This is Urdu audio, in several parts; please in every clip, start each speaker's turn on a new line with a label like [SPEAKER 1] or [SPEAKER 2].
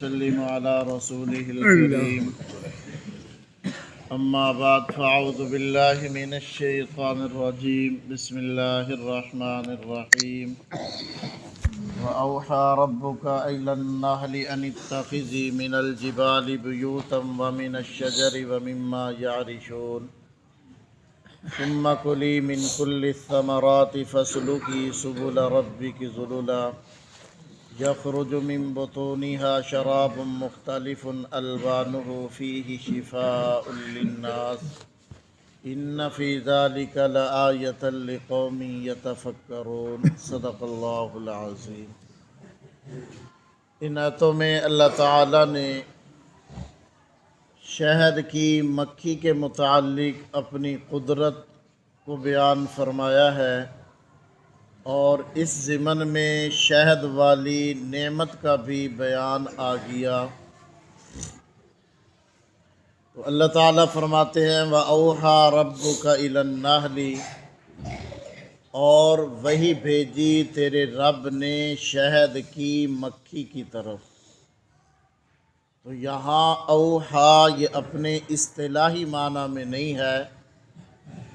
[SPEAKER 1] وسلم على رسوله الكريم أما بعد فأعوذ بالله من الشيطان الرجيم بسم الله الرحمن الرحيم وأوحى ربك إلى النحل أن اتخذي من الجبال بيوتا ومن الشجر ومما يعرشون ثم كلي من كل الثمرات فاسلكي سبل ربك ذللا يخرج من بطونها شراب مختلف ألوانه فيه شفاء للناس إن في ذلك لآية لقوم يتفكرون صدق اللہ العظیم۔ ان آیتوں میں اللہ تعالیٰ نے شہد کی مکھی کے متعلق اپنی قدرت کو بیان فرمایا ہے، اور اس ضمن میں شہد والی نعمت کا بھی بیان آ گیا۔ تو اللہ تعالیٰ فرماتے ہیں وَأَوْحَى رَبُّكَ إِلَى النَّحْلِ، اور وہی بھیجی تیرے رب نے شہد کی مکھی کی طرف۔ تو یہاں اوحا یہ اپنے اصطلاحی معنی میں نہیں ہے،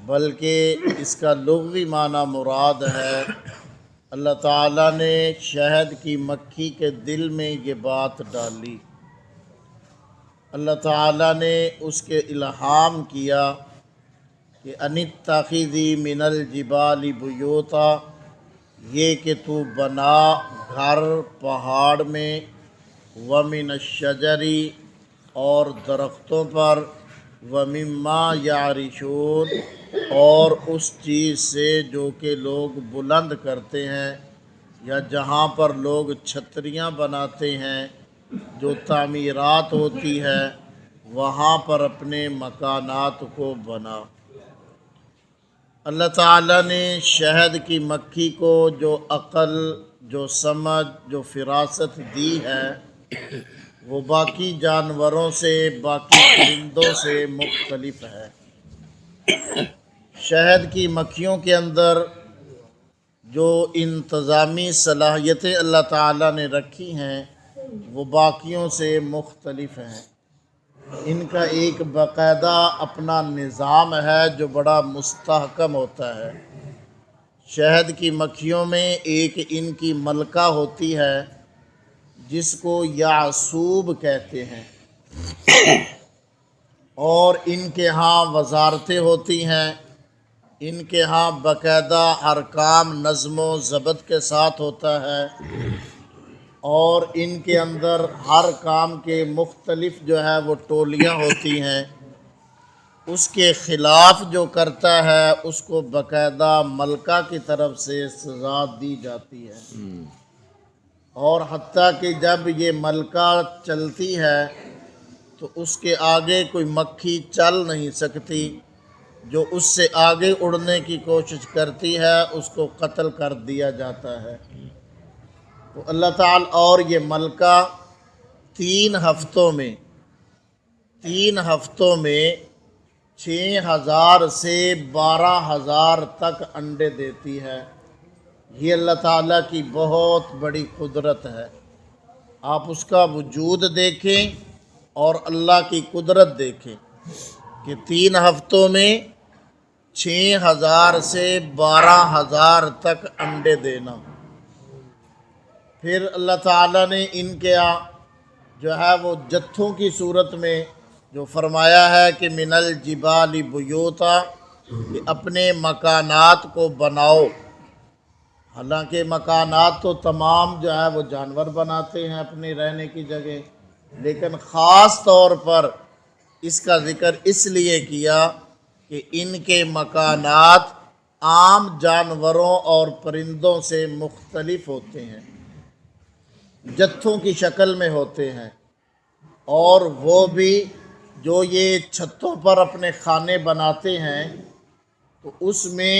[SPEAKER 1] بلکہ اس کا لغوی معنی مراد ہے۔ اللہ تعالیٰ نے شہد کی مکھی کے دل میں یہ بات ڈالی، اللہ تعالیٰ نے اس کے الہام کیا کہ ان اتخذی من الجبال بیوتا، یہ کہ تو بنا گھر پہاڑ میں، ومن الشجر، اور درختوں پر، ومما یعرشون، اور اس چیز سے جو کہ لوگ بلند کرتے ہیں یا جہاں پر لوگ چھتریاں بناتے ہیں، جو تعمیرات ہوتی ہے وہاں پر اپنے مکانات کو بنا۔ اللہ تعالیٰ نے شہد کی مکھی کو جو عقل، جو سمجھ، جو فراست دی ہے، وہ باقی جانوروں سے، باقی پرندوں سے مختلف ہے۔ شہد کی مکھیوں کے اندر جو انتظامی صلاحیتیں اللہ تعالیٰ نے رکھی ہیں وہ باقیوں سے مختلف ہیں۔ ان کا ایک باقاعدہ اپنا نظام ہے جو بڑا مستحکم ہوتا ہے۔ شہد کی مکھیوں میں ایک ان کی ملکہ ہوتی ہے جس کو یعصوب کہتے ہیں، اور ان کے ہاں وزارتیں ہوتی ہیں، ان کے ہاں باقاعدہ ہر کام نظم و ضبط کے ساتھ ہوتا ہے، اور ان کے اندر ہر کام کے مختلف جو ہے وہ ٹولیاں ہوتی ہیں۔ اس کے خلاف جو کرتا ہے اس کو باقاعدہ ملکہ کی طرف سے سزا دی جاتی ہے، اور حتیٰ کہ جب یہ ملکہ چلتی ہے تو اس کے آگے کوئی مکھی چل نہیں سکتی، جو اس سے آگے اڑنے کی کوشش کرتی ہے اس کو قتل کر دیا جاتا ہے۔ تو اللہ تعالیٰ، اور یہ ملکہ 3 ہفتوں میں 6,000 سے 12,000 تک انڈے دیتی ہے۔ یہ اللہ تعالیٰ کی بہت بڑی قدرت ہے۔ آپ اس کا وجود دیکھیں اور اللہ کی قدرت دیکھیں کہ 3 ہفتوں میں 6,000 سے 12,000 تک انڈے دینا۔ پھر اللہ تعالیٰ نے ان کے جو ہے وہ جتھوں کی صورت میں جو فرمایا ہے کہ من الجبال بیوتا، کہ اپنے مکانات کو بناؤ۔ حالانکہ مکانات تو تمام جو ہے وہ جانور بناتے ہیں اپنے رہنے کی جگہ، لیکن خاص طور پر اس کا ذکر اس لیے کیا کہ ان کے مکانات عام جانوروں اور پرندوں سے مختلف ہوتے ہیں، جتھوں کی شکل میں ہوتے ہیں، اور وہ بھی جو یہ چھتوں پر اپنے خانے بناتے ہیں تو اس میں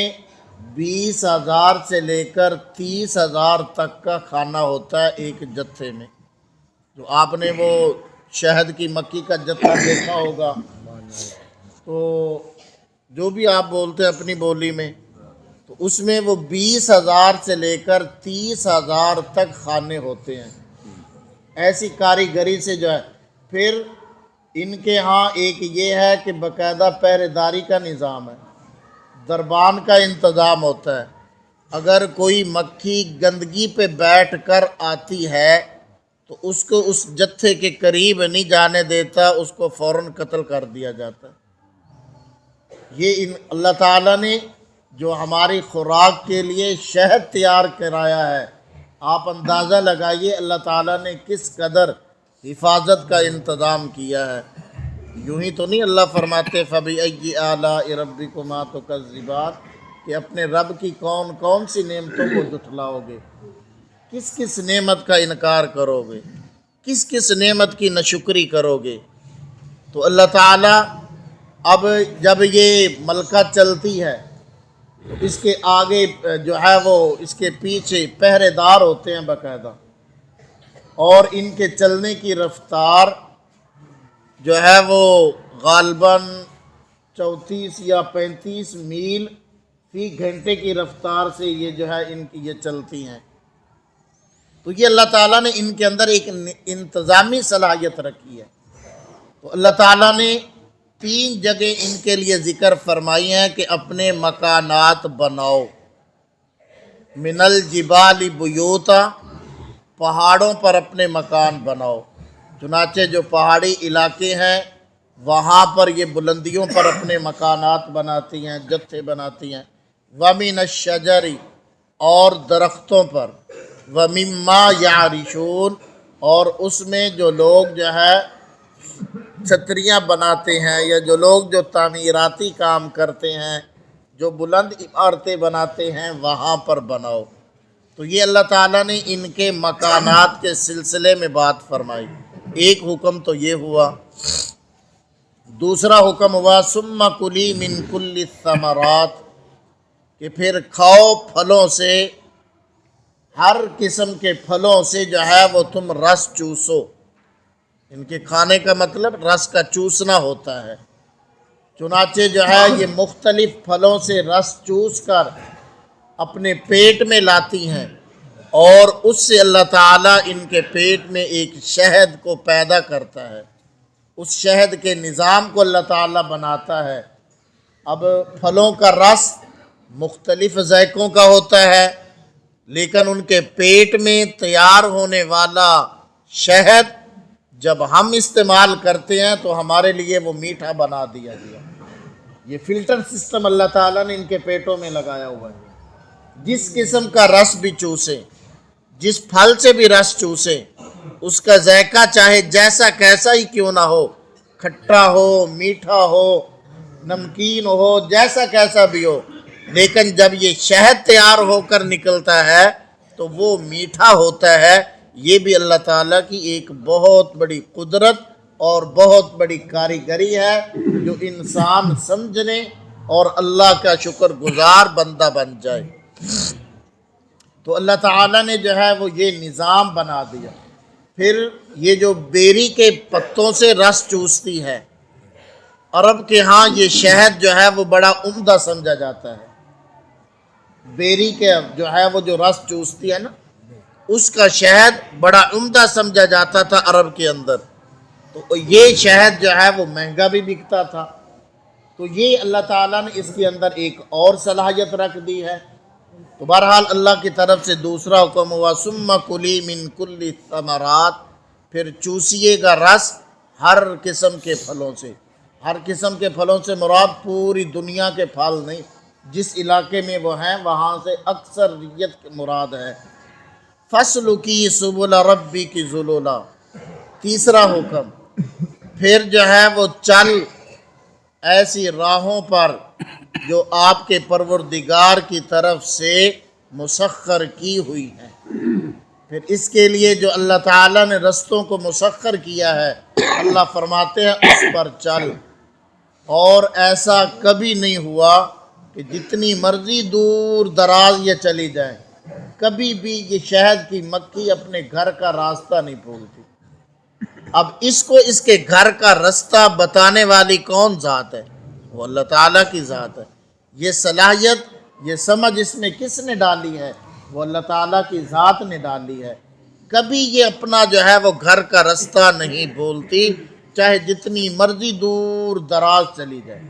[SPEAKER 1] 20,000 سے لے کر 30,000 تک کا کھانا ہوتا ہے ایک جتھے میں۔ جو آپ نے وہ شہد کی مکھی کا جتھا دیکھا ہوگا، تو جو بھی آپ بولتے ہیں اپنی بولی میں، تو اس میں وہ 20,000 سے لے کر 30,000 تک کھانے ہوتے ہیں۔ ایسی کاریگری سے جو ہے. پھر ان کے ہاں ایک یہ ہے کہ باقاعدہ پہرے داری کا نظام ہے، دربان کا انتظام ہوتا ہے. اگر کوئی مکھی گندگی پہ بیٹھ کر آتی ہے تو اس کو اس جتھے کے قریب نہیں جانے دیتا، اس کو فوراً قتل کر دیا جاتا ہے. یہ اللہ تعالیٰ نے جو ہماری خوراک کے لیے شہد تیار کرایا ہے، آپ اندازہ لگائیے اللہ تعالیٰ نے کس قدر حفاظت کا انتظام کیا ہے. یوں ہی تو نہیں اللہ فرماتے فَبِأَيِّ آلَاءِ رَبِّكُمَا تُكَذِّبَانِ کہ اپنے رب کی کون کون سی نعمتوں کو جھٹلاؤ گے، کس کس نعمت کا انکار کرو گے، کس کس نعمت کی ناشکری کرو گے. تو اللہ تعالیٰ اب جب یہ ملکہ چلتی ہے تو اس کے آگے جو ہے وہ اس کے پیچھے پہرے دار ہوتے ہیں باقاعدہ، اور ان کے چلنے کی رفتار جو ہے وہ غالباً 34 یا 35 میل فی گھنٹے کی رفتار سے یہ جو ہے ان کی یہ چلتی ہیں. تو یہ اللہ تعالیٰ نے ان کے اندر ایک انتظامی صلاحیت رکھی ہے. تو اللہ تعالیٰ نے 3 جگہ ان کے لیے ذکر فرمائی ہیں کہ اپنے مکانات بناؤ. من الجبال بیوتا، پہاڑوں پر اپنے مکان بناؤ. چنانچہ جو پہاڑی علاقے ہیں وہاں پر یہ بلندیوں پر اپنے مکانات بناتی ہیں، جتھے بناتی ہیں. وَمِنَ الشَّجَرِ، اور درختوں پر. وَمِمَّا يَعْرِشُونَ، اور اس میں جو لوگ جو ہے چھتریاں بناتے ہیں، یا جو لوگ جو تعمیراتی کام کرتے ہیں، جو بلند عمارتیں بناتے ہیں، وہاں پر بناؤ. تو یہ اللہ تعالیٰ نے ان کے مکانات کے سلسلے میں بات فرمائی. ایک حکم تو یہ ہوا. دوسرا حکم ہوا ثم کلی من کل الثمرات، کہ پھر کھاؤ پھلوں سے، ہر قسم کے پھلوں سے جو ہے وہ تم رس چوسو. ان کے کھانے کا مطلب رس کا چوسنا ہوتا ہے. چنانچہ جو ہے یہ مختلف پھلوں سے رس چوس کر اپنے پیٹ میں لاتی ہیں، اور اس سے اللہ تعالیٰ ان کے پیٹ میں ایک شہد کو پیدا کرتا ہے. اس شہد کے نظام کو اللہ تعالیٰ بناتا ہے. اب پھلوں کا رس مختلف ذائقوں کا ہوتا ہے، لیکن ان کے پیٹ میں تیار ہونے والا شہد جب ہم استعمال کرتے ہیں تو ہمارے لیے وہ میٹھا بنا دیا گیا. یہ فلٹر سسٹم اللہ تعالیٰ نے ان کے پیٹوں میں لگایا ہوا ہے. جس قسم کا رس بھی چوسیں، جس پھل سے بھی رس چوسیں، اس کا ذائقہ چاہے جیسا کیسا ہی کیوں نہ ہو، کھٹا ہو، میٹھا ہو، نمکین ہو، جیسا کیسا بھی ہو، لیکن جب یہ شہد تیار ہو کر نکلتا ہے تو وہ میٹھا ہوتا ہے. یہ بھی اللہ تعالیٰ کی ایک بہت بڑی قدرت اور بہت بڑی کاریگری ہے جو انسان سمجھنے اور اللہ کا شکر گزار بندہ بن جائے. تو اللہ تعالیٰ نے جو ہے وہ یہ نظام بنا دیا. پھر یہ جو بیری کے پتوں سے رس چوستی ہے، عرب کے ہاں یہ شہد جو ہے وہ بڑا عمدہ سمجھا جاتا ہے. بیری کے جو ہے وہ جو رس چوستی ہے نا، اس کا شہد بڑا عمدہ سمجھا جاتا تھا عرب کے اندر. تو یہ شہد جو ہے وہ مہنگا بھی بکتا تھا. تو یہ اللہ تعالیٰ نے اس کے اندر ایک اور صلاحیت رکھ دی ہے. تو بہرحال اللہ کی طرف سے دوسرا حکم ہوا ثم کلی من کل الثمرات، پھر چوسیے گا رس ہر قسم کے پھلوں سے. ہر قسم کے پھلوں سے مراد پوری دنیا کے پھل نہیں، جس علاقے میں وہ ہیں وہاں سے اکثریت مراد ہے. فَاسْلُكِي سُبُلَ رَبِّكِ ذُلُلًا، تیسرا حکم. پھر جو ہے وہ چل ایسی راہوں پر جو آپ کے پروردگار کی طرف سے مسخر کی ہوئی ہیں. پھر اس کے لیے جو اللہ تعالیٰ نے رستوں کو مسخر کیا ہے، اللہ فرماتے ہیں اس پر چل. اور ایسا کبھی نہیں ہوا کہ جتنی مرضی دور دراز یہ چلی جائیں، کبھی بھی یہ شہد کی مکھی اپنے گھر کا راستہ نہیں بھولتی. اب اس کو اس کے گھر کا راستہ بتانے والی کون ذات ہے؟ وہ اللہ تعالیٰ کی ذات ہے. یہ صلاحیت، یہ سمجھ اس میں کس نے ڈالی ہے؟ وہ اللہ تعالیٰ کی ذات نے ڈالی ہے. کبھی یہ اپنا جو ہے وہ گھر کا رستہ نہیں بولتی، چاہے جتنی مرضی دور دراز چلی جائے۔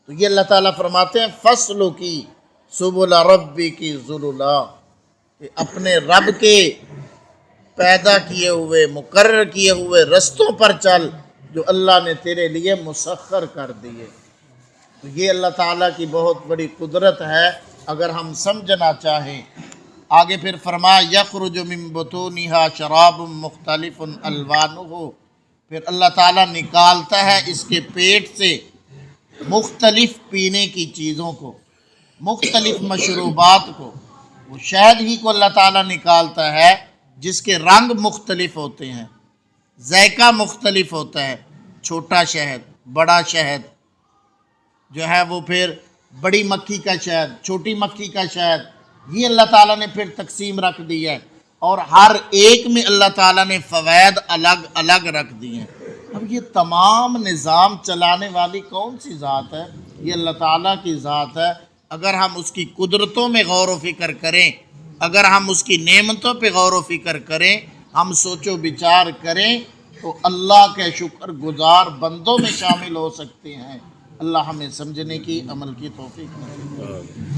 [SPEAKER 1] تو یہ اللہ تعالیٰ فرماتے ہیں فصلوں کی سبل ربی کی ذللا، کہ اپنے رب کے پیدا کیے ہوئے مقرر کیے ہوئے رستوں پر چل جو اللہ نے تیرے لیے مسخر کر دیے۔ تو یہ اللہ تعالیٰ کی بہت بڑی قدرت ہے اگر ہم سمجھنا چاہیں۔ آگے پھر فرمایا یخرج من بطونہا شراب مختلف الوانہ، پھر اللہ تعالیٰ نکالتا ہے اس کے پیٹ سے مختلف پینے کی چیزوں کو، مختلف مشروبات کو۔ وہ شہد ہی کو اللہ تعالیٰ نکالتا ہے جس کے رنگ مختلف ہوتے ہیں، ذائقہ مختلف ہوتا ہے، چھوٹا شہد، بڑا شہد جو ہے وہ، پھر بڑی مکھی کا شہد، چھوٹی مکھی کا شہد، یہ اللہ تعالیٰ نے پھر تقسیم رکھ دی ہے، اور ہر ایک میں اللہ تعالیٰ نے فوائد الگ الگ رکھ دی ہیں۔ اب یہ تمام نظام چلانے والی کون سی ذات ہے؟ یہ اللہ تعالیٰ کی ذات ہے۔ اگر ہم اس کی قدرتوں میں غور و فکر کریں، اگر ہم اس کی نعمتوں پہ غور و فکر کریں، ہم سوچ و بچار کریں، تو اللہ کے شکر گزار بندوں میں شامل ہو سکتے ہیں۔ اللہ ہمیں سمجھنے کی، عمل کی توفیق دے۔